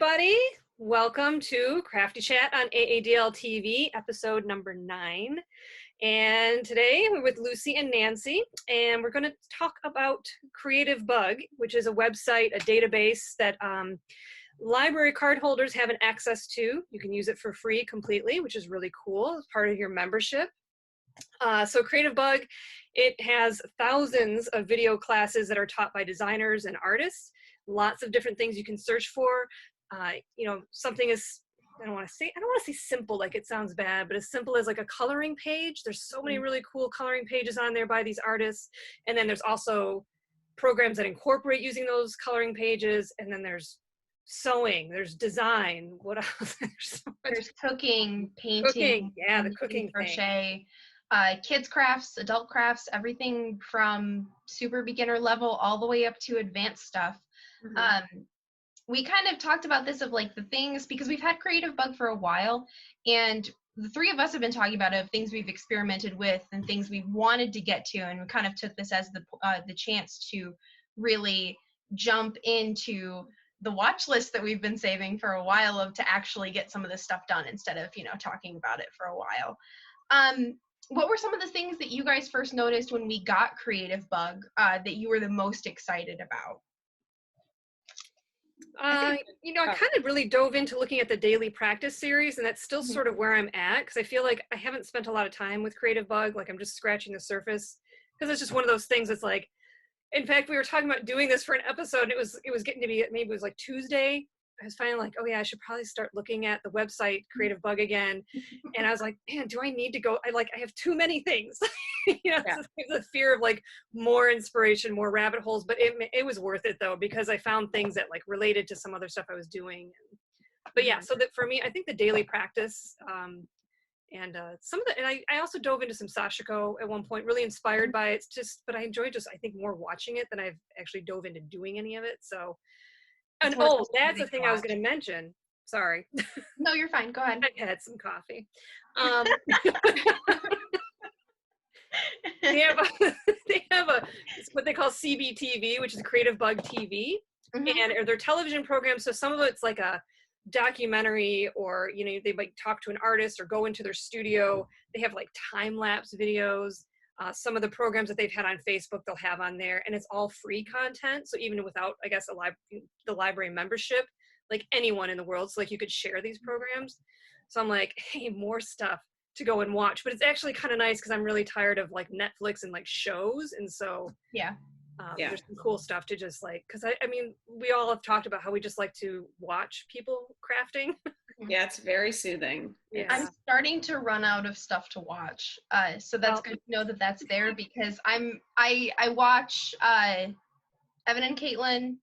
everybody. Welcome to Crafty Chat on AADL TV, episode number 9. And today we're with Lucy and Nancy, and we're going to talk about Creativebug, which is a website, a database that library card holders have an access to. You can use it for free completely, which is really cool. It's part of your membership. So Creativebug, it has thousands of video classes that are taught by designers and artists. Lots of different things you can search for. Something as, I don't want to say simple, like it sounds bad, but as simple as like a coloring page. There's so many really cool coloring pages on there by these artists. And then there's also programs that incorporate using those coloring pages. And then there's sewing, there's design. What else? There's cooking, painting. Cooking, yeah, the cooking crochet. Kids crafts, adult crafts, everything from super beginner level all the way up to advanced stuff. Mm-hmm. We kind of talked about this of like the things, because we've had Creativebug for a while, and the three of us have been talking about it, of things we've experimented with and things we've wanted to get to, and we kind of took this as the chance to really jump into the watch list that we've been saving for a while of to actually get some of this stuff done instead of, talking about it for a while. What were some of the things that you guys first noticed when we got Creativebug that you were the most excited about? I kind of really dove into looking at the daily practice series, and that's still sort of where I'm at, because I feel like I haven't spent a lot of time with Creativebug. Like I'm just scratching the surface, because it's just one of those things that's like, in fact, we were talking about doing this for an episode, and it was getting to be, maybe it was like Tuesday. I was finally like, oh yeah, I should probably start looking at the website Creativebug again. And I was like, man, do I need to go? I have too many things. The fear of like more inspiration, more rabbit holes, but it was worth it though, because I found things that like related to some other stuff I was doing. But yeah, so that for me, I think the daily practice, and I also dove into some Sashiko at one point, really inspired by it. But I enjoy I think more watching it than I've actually dove into doing any of it. So. And that's the thing I was going to mention. Sorry. No, you're fine. Go ahead. I had some coffee. They have what they call CBTV, which is Creativebug TV, and their television programs. So some of it's like a documentary, or they might talk to an artist or go into their studio. They have like time-lapse videos. Some of the programs that they've had on Facebook, they'll have on there, and it's all free content. So even without, I guess, the library membership, like anyone in the world, so like you could share these programs. So I'm like, hey, more stuff to go and watch. But it's actually kind of nice, because I'm really tired of like Netflix and like shows, and so there's some cool stuff to just like, because I mean, we all have talked about how we just like to watch people crafting. Yeah, it's very soothing. Yeah. I'm starting to run out of stuff to watch, so that's good to know that that's there, because I watch Evan and Katelyn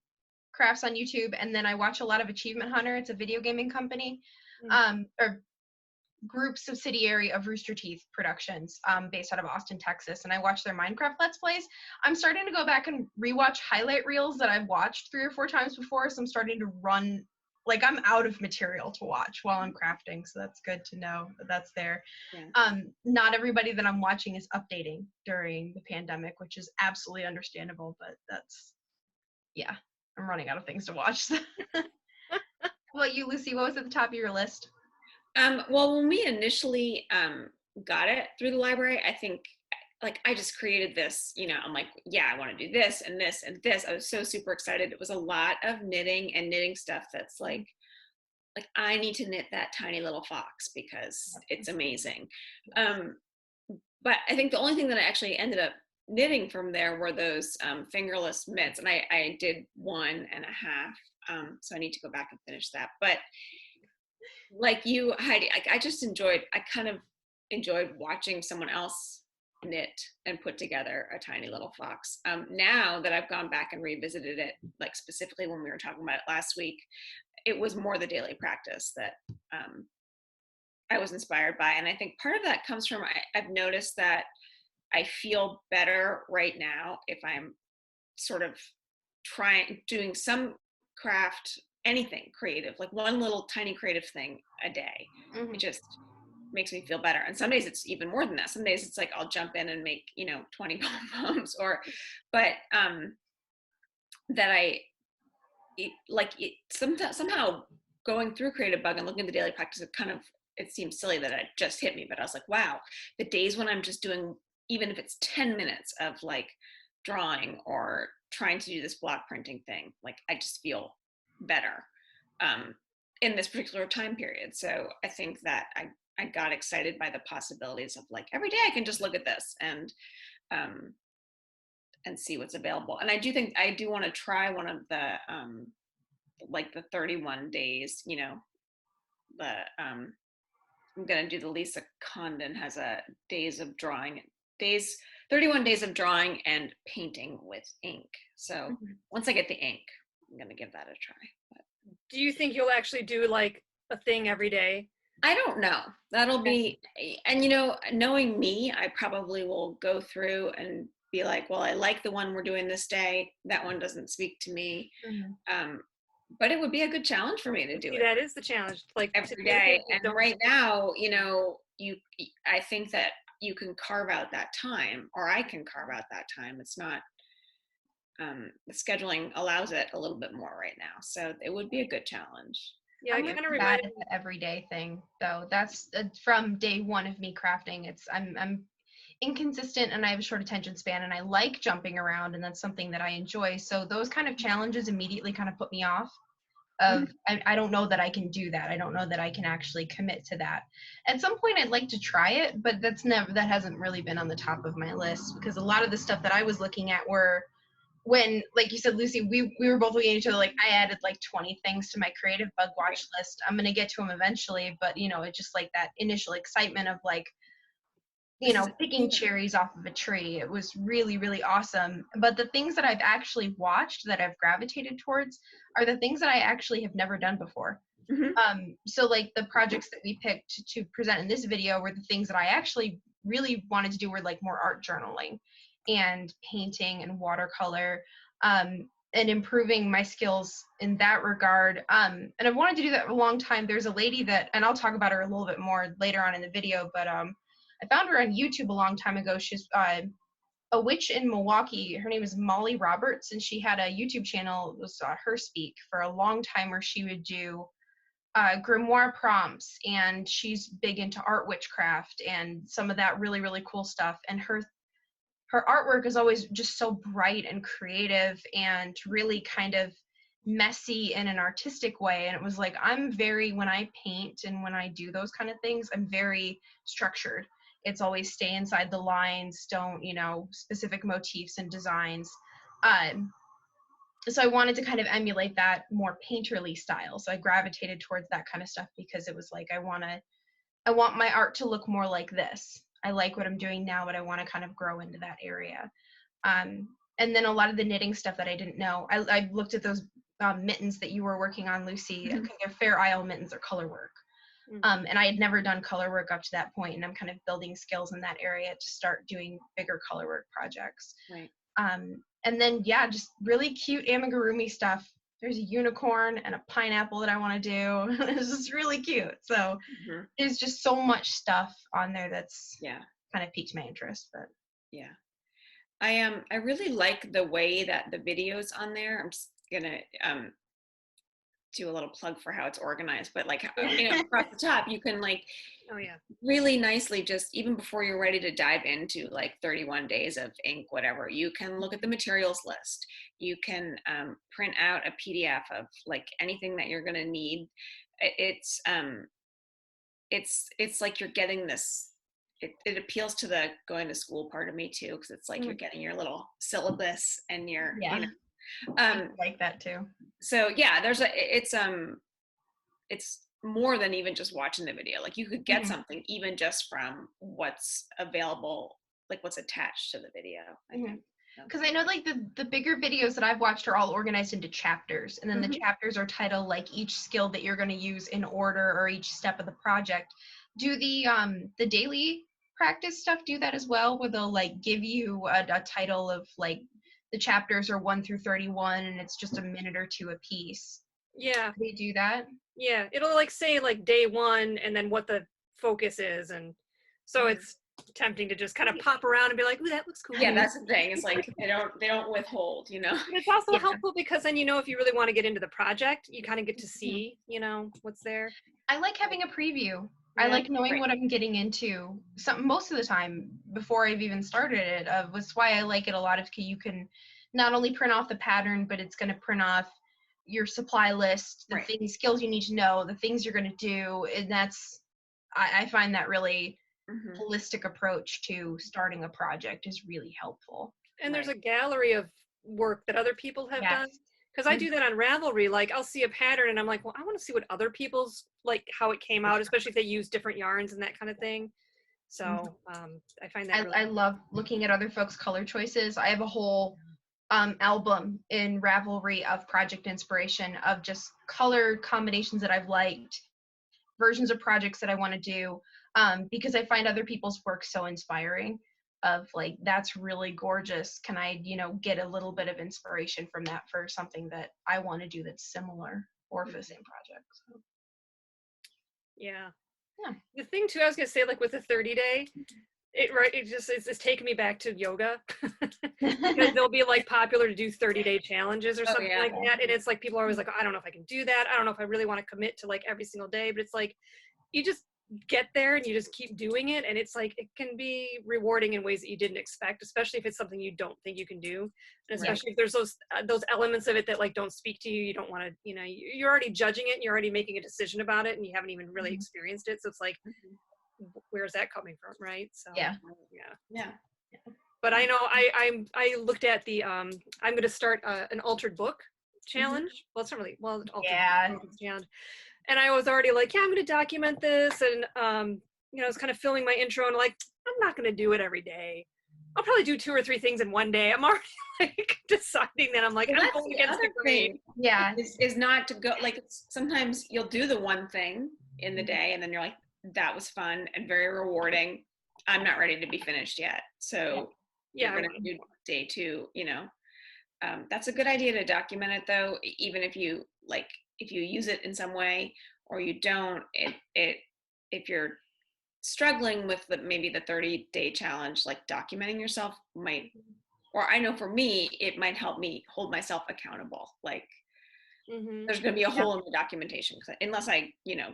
crafts on YouTube, and then I watch a lot of Achievement Hunter. It's a video gaming company, or group subsidiary of Rooster Teeth Productions, based out of Austin, Texas, and I watch their Minecraft Let's Plays. I'm starting to go back and rewatch highlight reels that I've watched 3 or 4 times before, so I'm starting to run. Like, I'm out of material to watch while I'm crafting, so that's good to know that that's there. Yeah. Not everybody that I'm watching is updating during the pandemic, which is absolutely understandable, but I'm running out of things to watch. How about you, Lucy? What was at the top of your list? Well, when we initially got it through the library, I think, like, I just created this, I'm like, yeah, I want to do this and this and this. I was so super excited. It was a lot of knitting stuff that's like I need to knit that tiny little fox because it's amazing. But I think the only thing that I actually ended up knitting from there were those fingerless mitts, and I did 1.5, so I need to go back and finish that. But like you, Heidi, I kind of enjoyed watching someone else knit and put together a tiny little fox. Now that I've gone back and revisited it, like specifically when we were talking about it last week, it was more the daily practice that I was inspired by. And I think part of that comes from, I've noticed that I feel better right now if I'm sort of doing some craft, anything creative, like one little tiny creative thing a day. It just makes me feel better. And some days it's even more than that. Some days it's like I'll jump in and make 20 poems, but that somehow going through Creativebug and looking at the daily practice, it seems silly that it just hit me, but I was like, wow, the days when I'm just doing, even if it's 10 minutes of like drawing or trying to do this block printing thing, like I just feel better in this particular time period. So I think that I got excited by the possibilities of like every day I can just look at this and see what's available. And I do want to try one of the like the 31 days, you know, I'm gonna do the Lisa Condon has a 31 days of drawing and painting with ink. So once I get the ink, I'm gonna give that a try. But do you think you'll actually do like a thing every day? I don't know. That'll be, and you know, knowing me, I probably will go through and be like, well, I like the one we're doing this day. That one doesn't speak to me. But it would be a good challenge for me to do it. That is the challenge, like every day. And right now, you know, I think that you can carve out that time, or I can carve out that time. It's not, the scheduling allows it a little bit more right now. So it would be a good challenge. Yeah, I I'm kind of bad reminded at the everyday thing though. That's from day one of me crafting. I'm inconsistent and I have a short attention span and I like jumping around and that's something that I enjoy. So those kind of challenges immediately kind of put me off of, I don't know that I can do that. I don't know that I can actually commit to that. At some point I'd like to try it, but that hasn't really been on the top of my list because a lot of the stuff that I was looking at were when, like you said, Lucy, we were both looking at each other like I added like 20 things to my Creativebug watch list. I'm going to get to them eventually, but you know, it's just like that initial excitement of like, you know, picking cherries off of a tree. It was really, really awesome. But the things that I've actually watched that I've gravitated towards are the things that I actually have never done before. So like the projects that we picked to present in this video were the things that I actually really wanted to do were like more art journaling and painting and watercolor, and improving my skills in that regard. And I've wanted to do that for a long time. There's a lady that, and I'll talk about her a little bit more later on in the video, but I found her on YouTube a long time ago. She's a witch in Milwaukee. Her name is Molly Roberts, and she had a YouTube channel. It was Her Speak for a long time, where she would do grimoire prompts, and she's big into art witchcraft and some of that really, really cool stuff. And her artwork is always just so bright and creative and really kind of messy in an artistic way. And it was like, when I paint and when I do those kind of things, I'm very structured. It's always stay inside the lines, don't, you know, specific motifs and designs. So I wanted to kind of emulate that more painterly style. So I gravitated towards that kind of stuff because it was like, I want my art to look more like this. I like what I'm doing now, but I want to kind of grow into that area. And then a lot of the knitting stuff that I didn't know, I looked at those mittens that you were working on, Lucy. They're Fair Isle mittens or color work. And I had never done color work up to that point, and I'm kind of building skills in that area to start doing bigger color work projects. Right. And then, yeah, just really cute amigurumi stuff. There's a unicorn and a pineapple that I want to do. It's just really cute. So there's just so much stuff on there that's kind of piqued my interest. But yeah, I really like the way that the videos on there. I'm just gonna do a little plug for how it's organized, but like, you know, across the top, you can like, really nicely, just even before you're ready to dive into like 31 days of ink, whatever, you can look at the materials list. You can print out a PDF of like anything that you're going to need. It's like you're getting this, it appeals to the going to school part of me too, because it's like you're getting your little syllabus and your, you know, I like that too. So yeah, it's more than even just watching the video. Like you could get something even just from what's available, like what's attached to the video, I think. Because I know like the bigger videos that I've watched are all organized into chapters, and then the chapters are titled like each skill that you're going to use in order or each step of the project. Do the daily practice stuff do that as well, where they'll like give you a title of like the chapters are 1 through 31 and it's just a minute or two a piece? Yeah. They do that? Yeah. It'll like say like day 1 and then what the focus is. And so it's tempting to just kind of pop around and be like, ooh, that looks cool. Yeah, that's the thing. It's like they don't withhold, you know. But it's also helpful because then, if you really want to get into the project, you kind of get to see, what's there. I like having a preview. I like knowing what I'm getting into. Most of the time before I've even started it, was why I like it a lot. You can not only print off the pattern, but it's going to print off your supply list, the skills you need to know, the things you're going to do, and I find that really holistic approach to starting a project is really helpful. And there's a gallery of work that other people have done. Because I do that on Ravelry. Like, I'll see a pattern and I'm like, well, I want to see what other people's, like, how it came out, especially if they use different yarns and that kind of thing. So I find that I love looking at other folks' color choices. I have a whole album in Ravelry of project inspiration of just color combinations that I've liked, versions of projects that I want to do, because I find other people's work so inspiring. Of like, that's really gorgeous. Can I, get a little bit of inspiration from that for something that I want to do that's similar or for the same project? So. Yeah. The thing too, I was gonna say, like with the 30-day, it's taking me back to yoga because they'll be like popular to do 30-day challenges or something like that, and it's like people are always like, oh, I don't know if I can do that. I don't know if I really want to commit to like every single day, but it's like you just get there and you just keep doing it, and it's like it can be rewarding in ways that you didn't expect, especially if it's something you don't think you can do, and especially if there's those elements of it that like don't speak to you. You don't want to, you're already judging it and you're already making a decision about it and you haven't even really experienced it, so it's like where's that coming from, right? So yeah. But I know I looked at the I'm going to start an altered book challenge. Well, it's not really altered book challenge. And I was already like, I'm going to document this. And, I was kind of filming my intro and like, I'm not going to do it every day. I'll probably do 2 or 3 things in one day. I'm already like deciding that I'm like, I'm going against the grain. Yeah. Is not to go, like, sometimes you'll do the one thing in the day and then you're like, that was fun and very rewarding. I'm not ready to be finished yet. So you're going to do day 2, that's a good idea to document it though, even if you use it in some way or you don't, if you're struggling with maybe the 30-day challenge, like documenting yourself might, or I know for me, it might help me hold myself accountable. Like there's going to be a hole in the documentation unless I,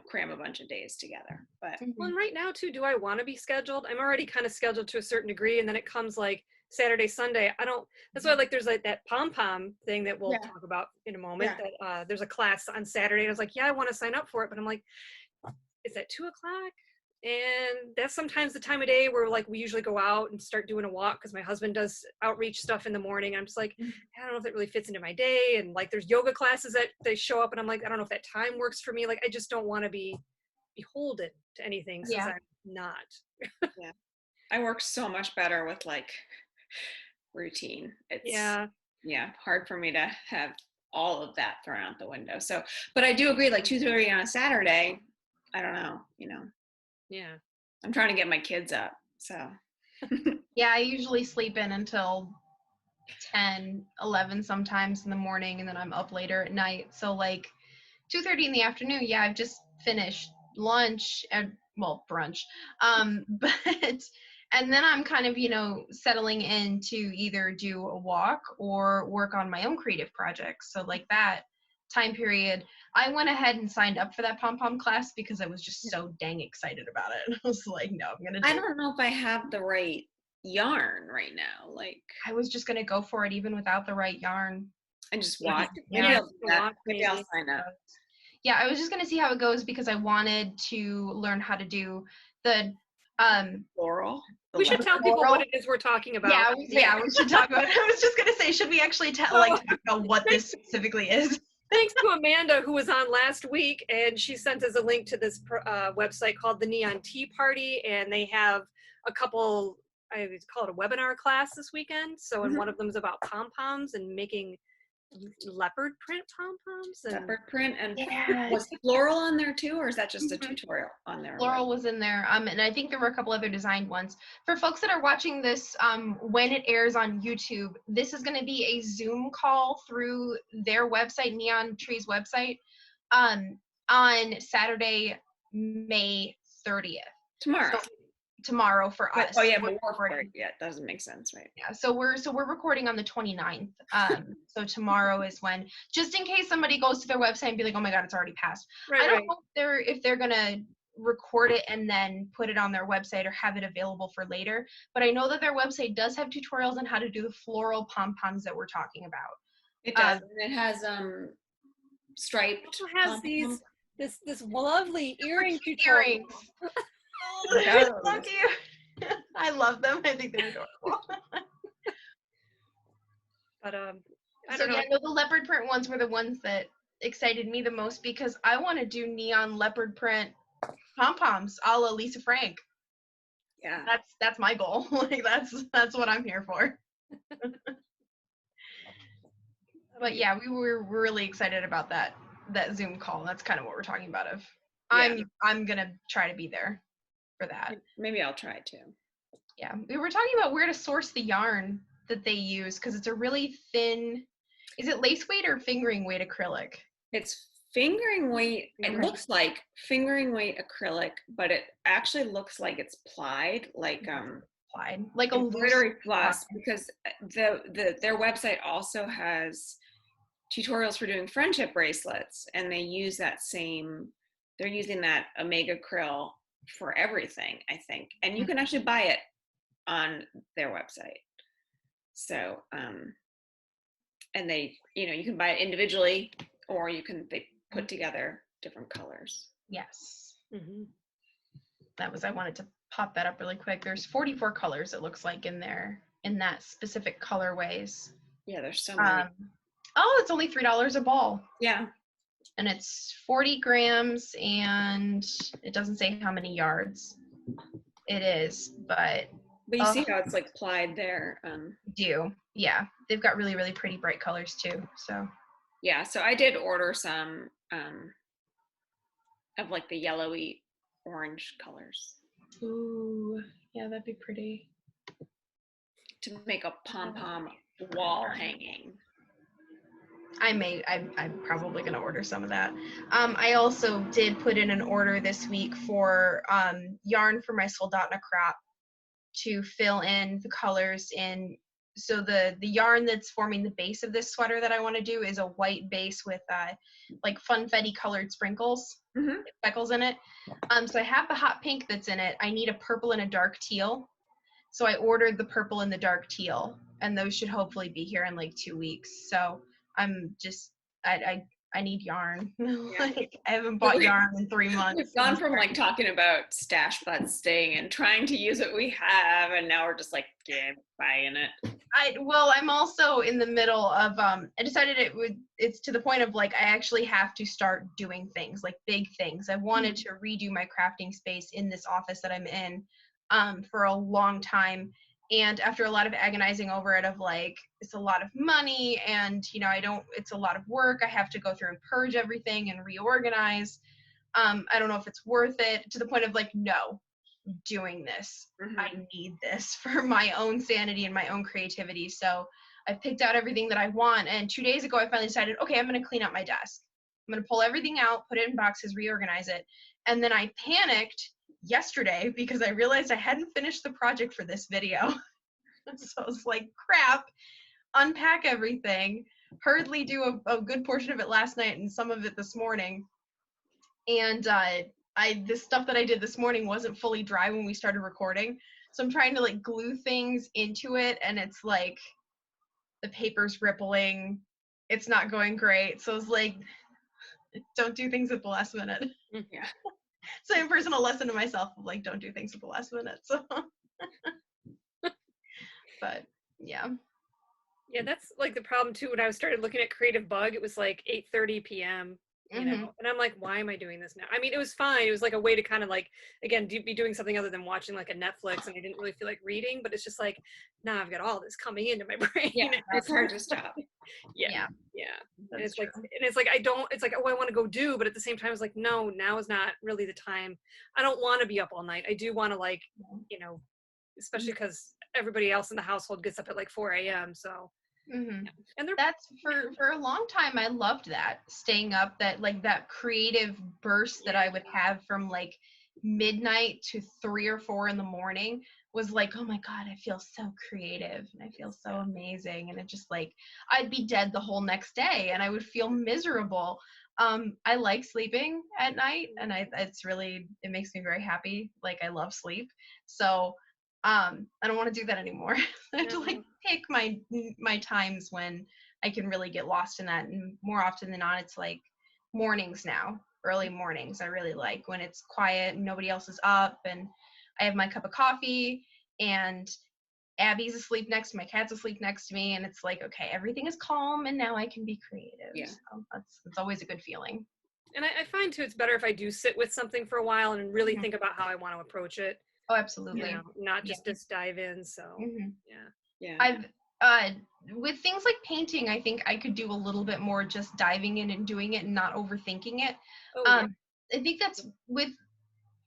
cram a bunch of days together. But well, and right now too, do I want to be scheduled? I'm already kind of scheduled to a certain degree, and then it comes like Saturday, Sunday. That's why like there's like that pom-pom thing that we'll talk about in a moment. That there's a class on Saturday, and I was like, I want to sign up for it, but I'm like, it's at 2:00, and that's sometimes the time of day where like we usually go out and start doing a walk because my husband does outreach stuff in the morning. I'm just like, I don't know if that really fits into my day, and like there's yoga classes that they show up, and I'm like, I don't know if that time works for me. Like I just don't want to be beholden to anything since I'm not. I work so much better with like routine. It's hard for me to have all of that thrown out the window. So, but I do agree, like 2:30 on a Saturday, I don't know, I'm trying to get my kids up, so. I usually sleep in until 10, 11 sometimes in the morning, and then I'm up later at night. So like 2:30 in the afternoon, I've just finished lunch and brunch. And then I'm kind of, settling in to either do a walk or work on my own creative projects. So like that time period, I went ahead and signed up for that pom-pom class because I was just so dang excited about it. I was like, no, I'm going to do it. I don't know if I have the right yarn right now. Like, I was just going to go for it even without the right yarn. And just watch. Maybe I'll sign up. Yeah, I was just going to see how it goes because I wanted to learn how to do the floral. We should tell people what it is we're talking about. We should talk about it. I was just going to say, should we actually talk about what this specifically is? Thanks to Amanda, who was on last week, and she sent us a link to this website called the Neon Tea Party, and they have a couple, I call it a webinar class this weekend. So, and one of them is about pom-poms and making leopard print pom-poms. Leopard print, and was floral on there too, or is that just a tutorial on there? Floral was in there, and I think there were a couple other designed ones. For folks that are watching this when it airs on YouTube, this is going to be a Zoom call through their website, Neon Tree's website, on Saturday, May 30th. Tomorrow. tomorrow for us. Oh yeah, We're but we're recording. yeah, it doesn't make sense, right? Yeah, so we're recording on the 29th. So tomorrow is when, just in case somebody goes to their website and be like, oh my god, it's already passed. I don't know if they're gonna record it and then put it on their website or have it available for later, but I know that their website does have tutorials on how to do the floral pom-poms that we're talking about. It does, and it has striped. It also has these this lovely earring Earrings. Oh, They're so cute. I love them. I think they're adorable. But I So don't know. yeah, I know the leopard print ones were the ones that excited me the most because I want to do neon leopard print pom-poms a la Lisa Frank. Yeah. That's my goal. Like that's what I'm here for. But yeah, we were really excited about that Zoom call. That's kind of what we're talking about. Yeah. I'm gonna try to be there for that. Maybe I'll try it too. Yeah, we were talking about where to source the yarn that they use because it's a really thin. Is it lace weight or fingering weight acrylic? It's fingering weight. It Okay. looks like fingering weight acrylic, but it actually looks like it's plied, like Plied, like a embroidery loose floss, because their website also has tutorials for doing friendship bracelets, and they use that same. They're using that Omega Krill for everything, I think, and you can actually buy it on their website. So, and they, you can buy it individually, or they put together different colors. Yes. Mm-hmm. I wanted to pop that up really quick. There's 44 colors, it looks like, in there, in that specific colorways. Yeah, there's so many. Oh, it's only $3 a ball. Yeah. And it's 40 grams, and it doesn't say how many yards it is, but you see how it's like plied there. Yeah, they've got really, really pretty bright colors too. So yeah, so I did order some of like the yellowy orange colors. Ooh, yeah, that'd be pretty. To make a pom-pom wall hanging. I'm probably gonna order some of that. I also did put in an order this week for yarn for my Soldotna crop to fill in the colors in. So the yarn that's forming the base of this sweater that I want to do is a white base with like funfetti colored sprinkles, speckles in it. So I have the hot pink that's in it. I need a purple and a dark teal. So I ordered the purple and the dark teal, and those should hopefully be here in like 2 weeks. So I'm just, I need yarn. Like, I haven't bought yarn in 3 months. We've gone from like talking about stash budsting and trying to use what we have, and now we're just like, yeah, buying it. I'm also in the middle of, I decided it's to the point of like, I actually have to start doing things, like big things. I wanted to redo my crafting space in this office that I'm in for a long time. And after a lot of agonizing over it of like, it's a lot of money and, it's a lot of work. I have to go through and purge everything and reorganize. I don't know if it's worth it, to the point of like, no, doing this. I need this for my own sanity and my own creativity. So I picked out everything that I want. And 2 days ago, I finally decided, okay, I'm going to clean up my desk. I'm going to pull everything out, put it in boxes, reorganize it. And then I panicked yesterday because I realized I hadn't finished the project for this video. So I was like, crap, unpack everything, hurriedly do a good portion of it last night and some of it this morning. And this stuff that I did this morning wasn't fully dry when we started recording. So I'm trying to like glue things into it, and it's like the paper's rippling. It's not going great. So it's like, don't do things at the last minute. Yeah. So a personal lesson to myself of like, don't do things at the last minute. So, but yeah. Yeah, that's like the problem too. When I started looking at Creativebug, it was like 8:30 p.m. And I'm like, why am I doing this now? I mean, it was fine. It was like a way to kind of like, again, be doing something other than watching like a Netflix, and I didn't really feel like reading, but it's just like, now I've got all this coming into my brain. Yeah, it's hard to stop. Yeah. And it's like, it's like, oh, I want to go do, but at the same time, it's like, no, now is not really the time. I don't want to be up all night. I do want to like, especially because everybody else in the household gets up at like 4 a.m. So. And that's for a long time I loved that, staying up, that like that creative burst that I would have from like midnight to 3 or 4 in the morning was like, oh my God, I feel so creative and I feel so amazing. And it just like, I'd be dead the whole next day and I would feel miserable. I like sleeping at night and it makes me very happy. Like I love sleep. So I don't want to do that anymore. I have to like pick my times when I can really get lost in that. And more often than not, it's like mornings now, early mornings. I really like when it's quiet and nobody else is up and I have my cup of coffee and Abby's asleep next to me, my cat's asleep next to me, and it's like, okay, everything is calm and now I can be creative. Yeah. So that's always a good feeling. And I find too, it's better if I do sit with something for a while and really think about how I want to approach it. Oh, absolutely. You know, not just dive in. So Yeah. I've with things like painting, I think I could do a little bit more just diving in and doing it and not overthinking it. I think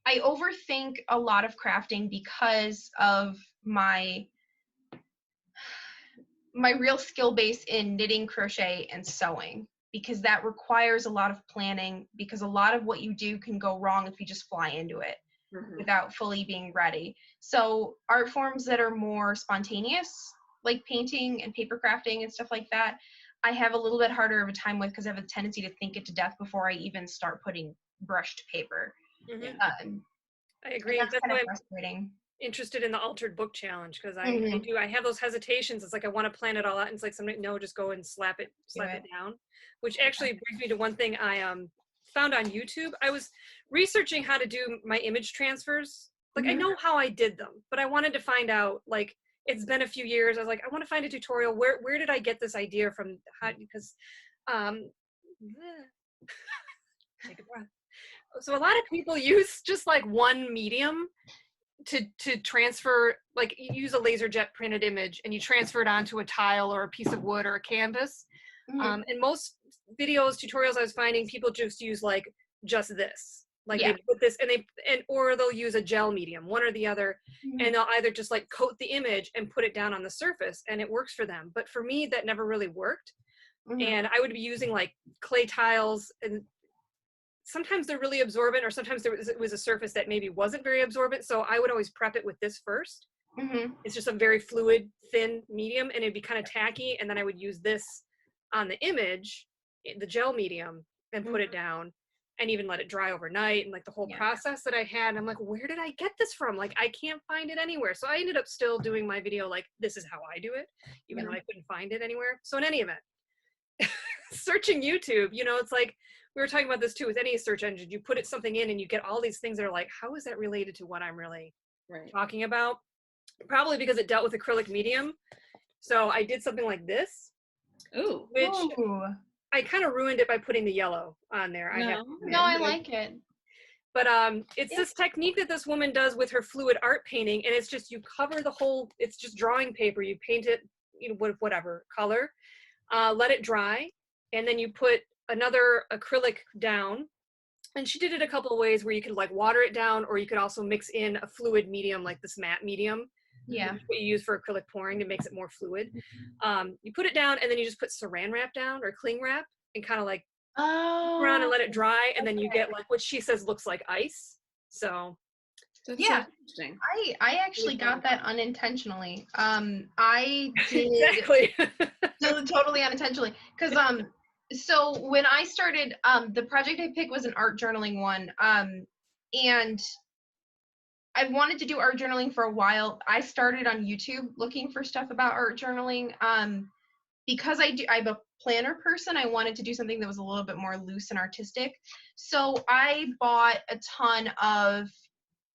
I overthink a lot of crafting because of my real skill base in knitting, crochet, and sewing, because that requires a lot of planning, because a lot of what you do can go wrong if you just fly into it without fully being ready. So art forms that are more spontaneous, like painting and paper crafting and stuff like that, I have a little bit harder of a time with because I have a tendency to think it to death before I even start putting brushed paper. I agree. That's kind why of frustrating. Interested in the altered book challenge, because I have those hesitations. It's like I want to plan it all out and it's like somebody, no, just go and slap it down, which actually brings me to one thing I found on YouTube. I was researching how to do my image transfers. Like I know how I did them, but I wanted to find out, like, it's been a few years. I was like, I want to find a tutorial. Where did I get this idea from? Because take a breath. So a lot of people use just like one medium to transfer, like you use a laser jet printed image and you transfer it onto a tile or a piece of wood or a canvas. And most videos, tutorials I was finding, people just use like just this. Like they put this or they'll use a gel medium, one or the other, and they'll either just like coat the image and put it down on the surface and it works for them. But for me, that never really worked. And I would be using like clay tiles, and sometimes they're really absorbent, or sometimes it was a surface that maybe wasn't very absorbent. So I would always prep it with this first. It's just a very fluid, thin medium, and it'd be kind of tacky. And then I would use this on the image, the gel medium, and put it down and even let it dry overnight. And like the whole process that I had, I'm like, where did I get this from? Like, I can't find it anywhere. So I ended up still doing my video like, this is how I do it, even though I couldn't find it anywhere. So in any event, searching YouTube, it's like, we were talking about this too with any search engine. You put something in and you get all these things that are like, how is that related to what I'm really talking about? Probably because it dealt with acrylic medium. So I did something like this, which I kind of ruined it by putting the yellow on there. I like it. But it's this technique that this woman does with her fluid art painting, and it's just, you cover the whole, it's just drawing paper. You paint it, whatever color, let it dry, and then you put another acrylic down. And she did it a couple of ways where you could like water it down, or you could also mix in a fluid medium like this matte medium. What you use for acrylic pouring, to makes it more fluid. You put it down and then you just put saran wrap down or cling wrap and kind of like around and let it dry, and then you get like what she says looks like ice. So that's interesting. I actually got that unintentionally. I did exactly totally unintentionally, because so when I started, the project I picked was an art journaling one, and I wanted to do art journaling for a while. I started on YouTube looking for stuff about art journaling, because I'm a planner person. I wanted to do something that was a little bit more loose and artistic. So I bought a ton of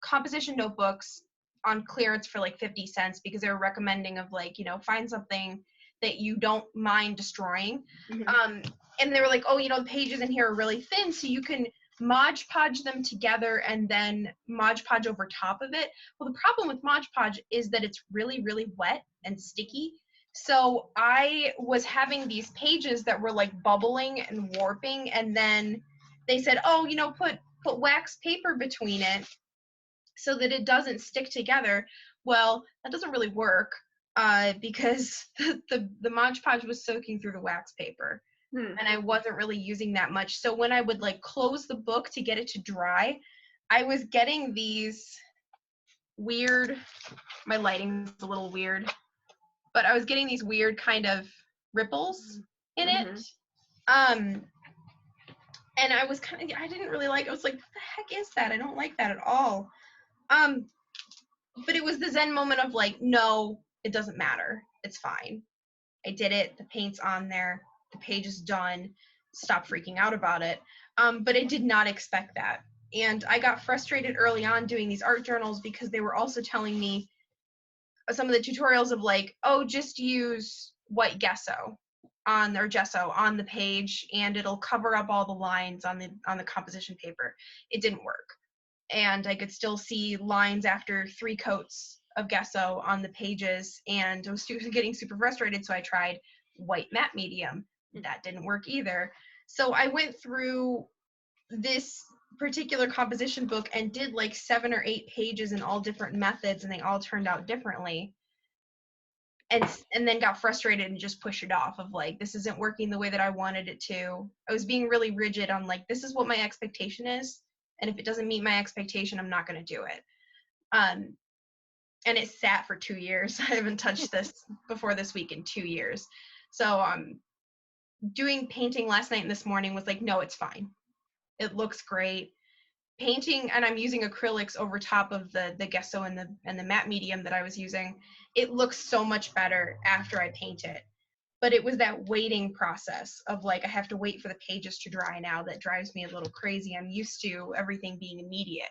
composition notebooks on clearance for like 50 cents because they were recommending of like, find something that you don't mind destroying. And they were like, oh, the pages in here are really thin, so you can Mod Podge them together and then Mod Podge over top of it. Well, the problem with Mod Podge is that it's really, really wet and sticky. So I was having these pages that were like bubbling and warping, and then they said, oh, put wax paper between it so that it doesn't stick together. Well, that doesn't really work because the Mod Podge was soaking through the wax paper. And I wasn't really using that much. So when I would like close the book to get it to dry, I was getting these weird, my lighting's a little weird, but I was getting these weird kind of ripples in it. And I was I didn't really like it. I was like, what the heck is that? I don't like that at all. But it was the Zen moment of like, no, it doesn't matter. It's fine. I did it. The paint's on there. The page is done. Stop freaking out about it. But I did not expect that. And I got frustrated early on doing these art journals because they were also telling me some of the tutorials of like, oh, just use white gesso on the page and it'll cover up all the lines on the composition paper. It didn't work. And I could still see lines after 3 coats of gesso on the pages, and I was getting super frustrated, so I tried white matte medium. That didn't work either. So I went through this particular composition book and did like 7 or 8 pages in all different methods, and they all turned out differently. And then got frustrated and just pushed it off of like, this isn't working the way that I wanted it to. I was being really rigid on like, this is what my expectation is, and if it doesn't meet my expectation, I'm not going to do it. And it sat for 2 years. I haven't touched this before this week in 2 years. So doing painting last night and this morning was like, no, it's fine. It looks great. Painting, and I'm using acrylics over top of the gesso and the matte medium that I was using. It looks so much better after I paint it. But it was that waiting process of like, I have to wait for the pages to dry now that drives me a little crazy. I'm used to everything being immediate.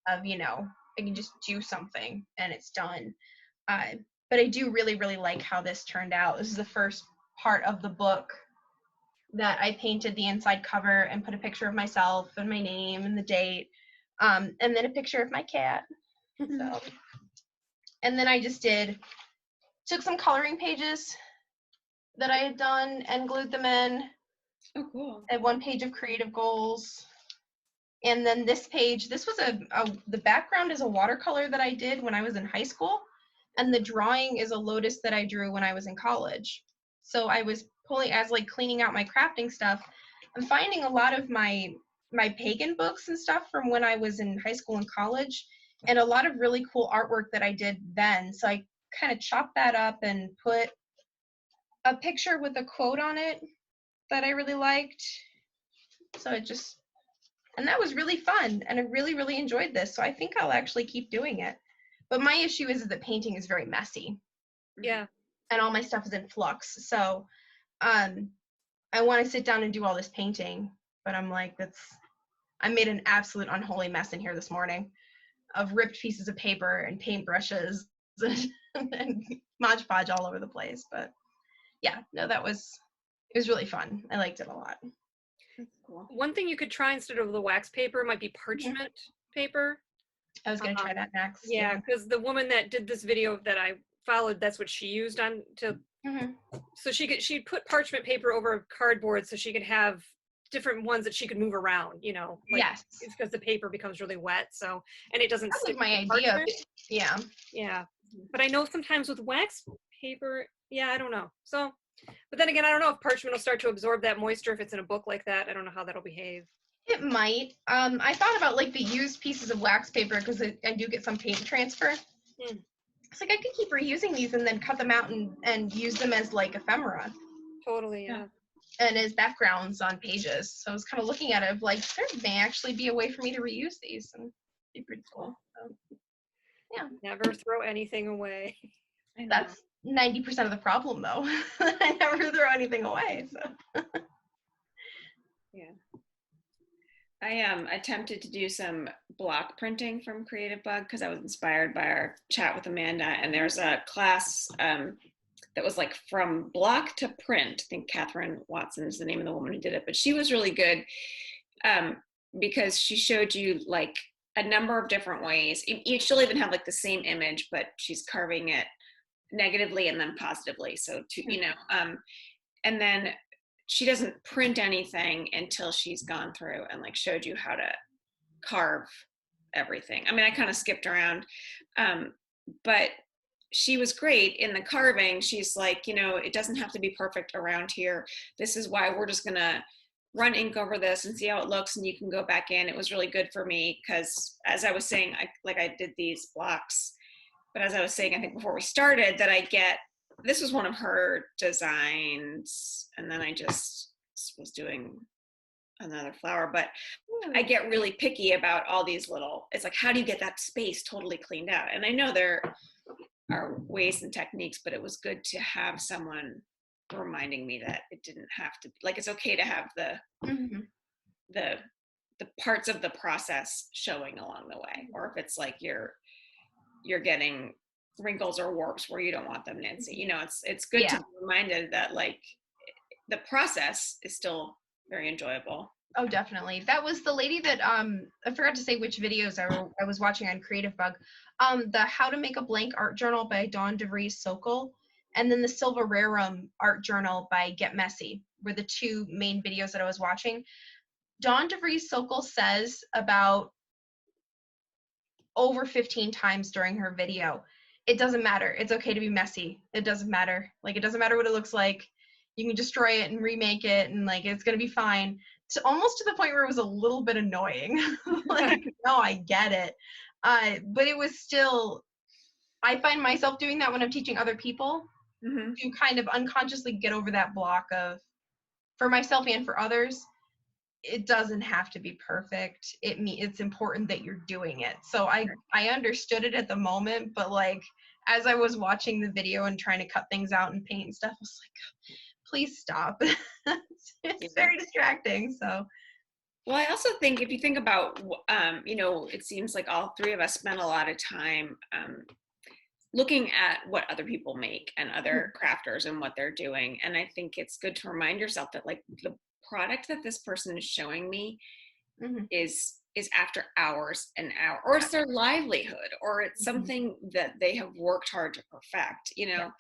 Of, you know, I can just do something and it's done. But I do really, really like how this turned out. This is the first part of the book that I painted the inside cover and put a picture of myself and my name and the date, and then a picture of my cat. So, and then I just took some coloring pages that I had done and glued them in. Oh, cool. And 1 page of creative goals. And then this page, this was the background is a watercolor that I did when I was in high school. And the drawing is a lotus that I drew when I was in college. So I was cleaning out my crafting stuff. I'm finding a lot of my pagan books and stuff from when I was in high school and college, and a lot of really cool artwork that I did then. So I kind of chopped that up and put a picture with a quote on it that I really liked. So and that was really fun, and I really, really enjoyed this. So I think I'll actually keep doing it. But my issue is that painting is very messy. Yeah. And all my stuff is in flux. So I want to sit down and do all this painting, but I'm like, I made an absolute unholy mess in here this morning of ripped pieces of paper and paintbrushes and Mod Podge all over the place. But yeah, no, it was really fun. I liked it a lot. That's cool. One thing you could try instead of the wax paper might be parchment paper. I was going to try that next. Yeah, because the woman that did this video that I followed, that's what she used so she'd put parchment paper over cardboard so she could have different ones that she could move around, you know. Like, yes. It's because the paper becomes really wet, so, and it doesn't stick. My idea. Yeah. Yeah. But I know sometimes with wax paper, yeah, I don't know. So, but then again, I don't know if parchment will start to absorb that moisture if it's in a book like that. I don't know how that'll behave. It might. I thought about like the used pieces of wax paper because I do get some paint transfer. It's like I could keep reusing these and then cut them out and use them as like ephemera. Totally, yeah. And as backgrounds on pages. So I was kind of looking at it like, there may actually be a way for me to reuse these, and it'd be pretty cool. So, yeah. Never throw anything away. That's 90% of the problem, though. I never throw anything away. So. Yeah. I attempted to do some block printing from Creativebug because I was inspired by our chat with Amanda, and there's a class that was like from block to print. I think Catherine Watson is the name of the woman who did it, but she was really good because she showed you like a number of different ways. She'll even have like the same image, but she's carving it negatively and then positively. So and then she doesn't print anything until she's gone through and like showed you how to carve everything. I mean, I kind of skipped around, but she was great in the carving. She's like, it doesn't have to be perfect around here. This is why we're just gonna run ink over this and see how it looks, and you can go back in. It was really good for me because, as I was saying, I did these blocks, but as I was saying, I think before we started, that this was one of her designs, and then I just was doing another flower, but I get really picky about all these little, it's like, how do you get that space totally cleaned out? And I know there are ways and techniques, but it was good to have someone reminding me that it didn't have to, like, it's okay to have the parts of the process showing along the way. Or if it's like you're getting wrinkles or warps where you don't want them, Nancy, you know, it's good to be reminded that, like, the process is still very enjoyable. Oh, definitely. That was the lady that I forgot to say which videos I was watching on Creativebug. The How to Make a Blank Art Journal by Dawn DeVries Sokol, and then the Silva Rerum Art Journal by Get Messy were the two main videos that I was watching. Dawn DeVries Sokol says about over 15 times during her video, it doesn't matter. It's okay to be messy. It doesn't matter. Like, it doesn't matter what it looks like. You can destroy it and remake it, and like, it's gonna be fine. To almost to the point where it was a little bit annoying. Like, no, I get it. But it was still, I find myself doing that when I'm teaching other people to kind of unconsciously get over that block of, for myself and for others, it doesn't have to be perfect. It's important that you're doing it. So I understood it at the moment, but like, as I was watching the video and trying to cut things out and paint and stuff, I was like, please stop. It's very distracting. So, well, I also think if you think about, you know, it seems like all three of us spend a lot of time looking at what other people make and other crafters and what they're doing. And I think it's good to remind yourself that, like, the product that this person is showing me is after hours and hours, or it's their livelihood, or it's something that they have worked hard to perfect, you know.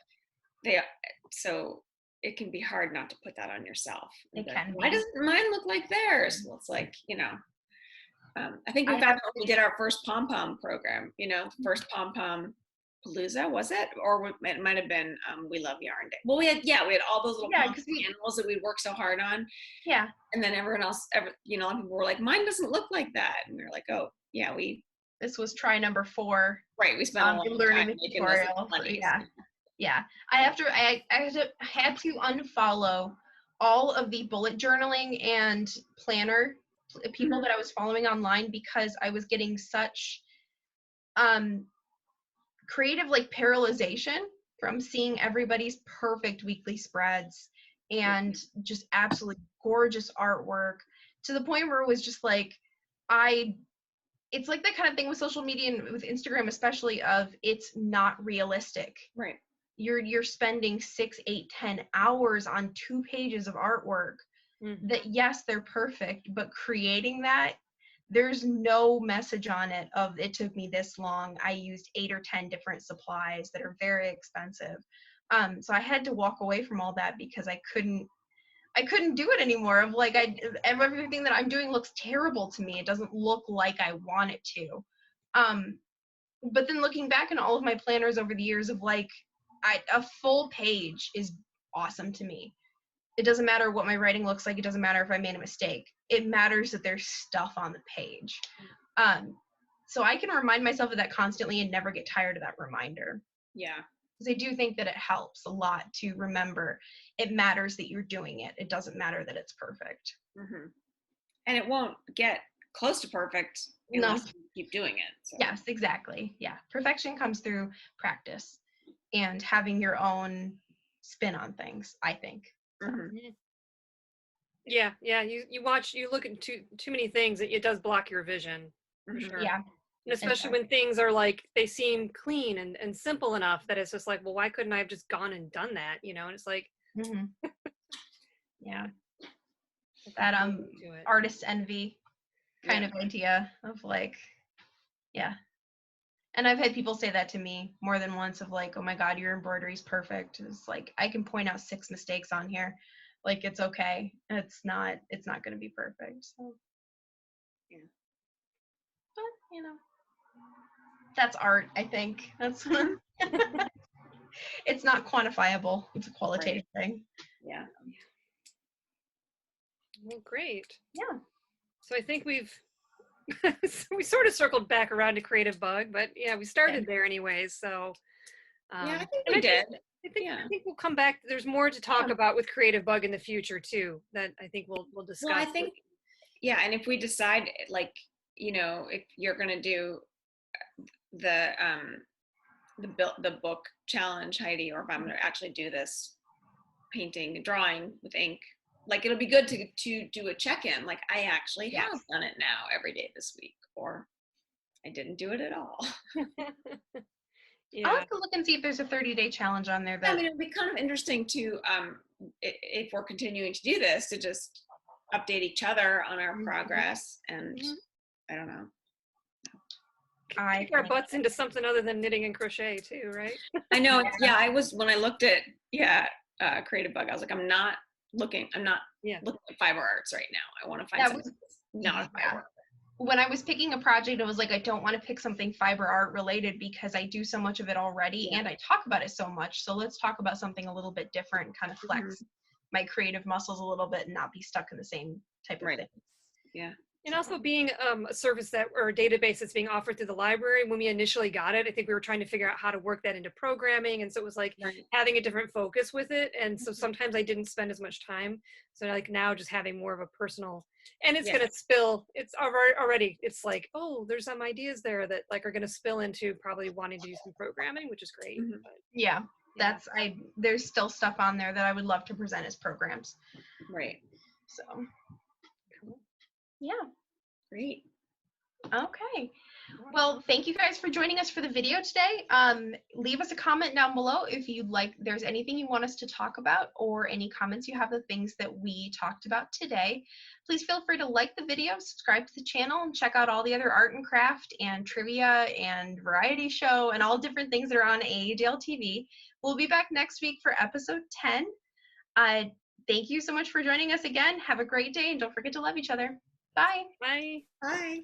So it can be hard not to put that on yourself. It can be. Why doesn't mine look like theirs? Well, it's like, you know, I think we found when we did our first pom-pom program, you know, first pom-pom Palooza, was it? Or it might have been We Love Yarn Day. Well, we had all those little animals that we worked so hard on. Yeah. And then everyone else, you know, a lot of people were like, mine doesn't look like that. And we were like, oh, yeah, this was try number 4. Right, we spent a long learning time the making tutorial. those. Yeah. I had to unfollow all of the bullet journaling and planner people that I was following online because I was getting such creative, like, paralyzation from seeing everybody's perfect weekly spreads and just absolutely gorgeous artwork, to the point where it was just like, it's like that kind of thing with social media and with Instagram especially, of it's not realistic. Right. You're spending 6, 8, 10 hours on 2 pages of artwork that, yes, they're perfect, but creating that, there's no message on it of it took me this long. I used 8 or 10 different supplies that are very expensive. So I had to walk away from all that because I couldn't do it anymore. Of like, everything that I'm doing looks terrible to me. It doesn't look like I want it to. But then looking back in all of my planners over the years, of like, a full page is awesome to me. It doesn't matter what my writing looks like. It doesn't matter if I made a mistake. It matters that there's stuff on the page. So I can remind myself of that constantly and never get tired of that reminder. Yeah. Because I do think that it helps a lot to remember it matters that you're doing it. It doesn't matter that it's perfect. And it won't get close to perfect unless you keep doing it. So. Yes, exactly. Yeah. Perfection comes through practice and having your own spin on things, I think. Yeah, you look at too many things, it does block your vision, for sure. Yeah. And especially when things are like, they seem clean and simple enough that it's just like, well, why couldn't I have just gone and done that, you know? And it's like, yeah, that artist envy kind of idea of like, yeah. And I've had people say that to me more than once, of like, oh my God, your embroidery's perfect. It's like, I can point out 6 mistakes on here. Like, it's okay. It's not going to be perfect. So, yeah. But, you know, that's art, I think. That's it's not quantifiable. It's a qualitative thing. Yeah. Well, great. Yeah. So I think we sort of circled back around to Creativebug, but yeah, we started there anyways. So Yeah, I think and we did. I think we'll come back. There's more to talk about with Creativebug in the future too. That I think we'll discuss. Well, I think, yeah, and if we decide, like, you know, if you're gonna do the book challenge, Heidi, or if I'm gonna actually do this painting, drawing with ink, like it'll be good to do a check-in. Like I actually have done it now every day this week, or I didn't do it at all. I'll have to look and see if there's a 30-day challenge on there. I mean, it'd be kind of interesting to, if we're continuing to do this, to just update each other on our progress. And I don't know. Kick our butts into something other than knitting and crochet too, right? I know. Yeah, when I looked at Creativebug, I was like, I'm not looking at fiber arts right now. I want to find something not a fiber art. When I was picking a project, it was like, I don't want to pick something fiber art related because I do so much of it already and I talk about it so much. So let's talk about something a little bit different, kind of flex my creative muscles a little bit and not be stuck in the same type of thing. Yeah. And also being a service or a database that's being offered through the library, when we initially got it, I think we were trying to figure out how to work that into programming. And so it was like having a different focus with it. And so sometimes I didn't spend as much time. So like now just having more of a personal, and it's going to spill, it's already, it's like, oh, there's some ideas there that like are going to spill into probably wanting to do some programming, which is great. But, there's still stuff on there that I would love to present as programs. Right. So. Yeah. Great. Okay. Well, thank you guys for joining us for the video today. Leave us a comment down below if you'd like, there's anything you want us to talk about or any comments you have of things that we talked about today. Please feel free to like the video, subscribe to the channel, and check out all the other art and craft and trivia and variety show and all different things that are on AADL TV. We'll be back next week for episode 10. Thank you so much for joining us again. Have a great day and don't forget to love each other. Bye. Bye. Bye.